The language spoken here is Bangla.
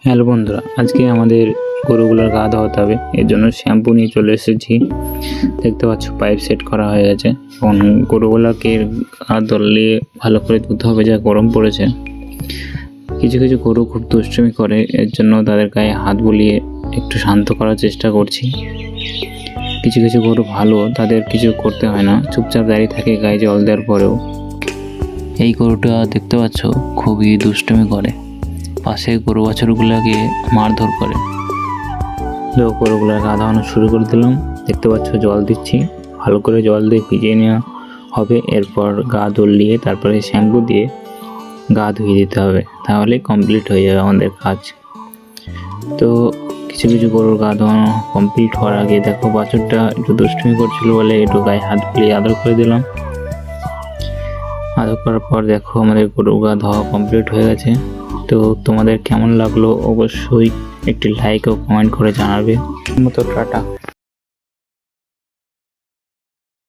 হ্যালো বন্ধুরা, আজকে আমাদের গরুগুলোর গা ধোয়াতে হবে। এর জন্য শ্যাম্পু নিয়ে চলে এসেছি। দেখতে পাচ্ছ পাইপ সেট করা হয়ে গেছে। এখন গরুগুলোকে গা ধরলে ভালো করে ধুতে হবে, যা গরম পড়েছে। কিছু কিছু গরু খুব দুষ্টুমি করে, এর জন্য তাদের গায়ে হাত বুলিয়ে একটু শান্ত করার চেষ্টা করছি। কিছু কিছু গরু ভালো, তাদের কিছু করতে হয় না, চুপচাপ দাঁড়িয়ে থাকে গায়ে জল দেওয়ার পরেও। এই গরুটা দেখতে পাচ্ছ খুবই দুষ্টুমি করে, পাশে গরু বাছুরগুলোকে মারধর করে। তো গরুগুলোর গা ধোয়ানো শুরু করে দিলাম। দেখতে পাচ্ছ জল দিচ্ছি, ভালো করে জল দিয়ে ভিজিয়ে নেওয়া হবে। এরপর গা দলিয়ে তারপরে শ্যাম্পু দিয়ে গা ধুয়ে দিতে হবে, তাহলে কমপ্লিট হয়ে যাবে আমাদের কাজ। তো কিছু কিছু গরুর গা ধোয়ানো কমপ্লিট হওয়ার আগে দেখো বাছুরটা একটু দুষ্টুমি করছিল বলে একটু গায়ে হাত বুলিয়ে আদর করে দিলাম। আদর করার পর দেখো আমাদের গরুর গা ধোয়া কমপ্লিট হয়ে গেছে। তো তোমাদের কেমন লাগলো অবশ্যই একটি লাইক ও কমেন্ট করে জানাবে। টাটা।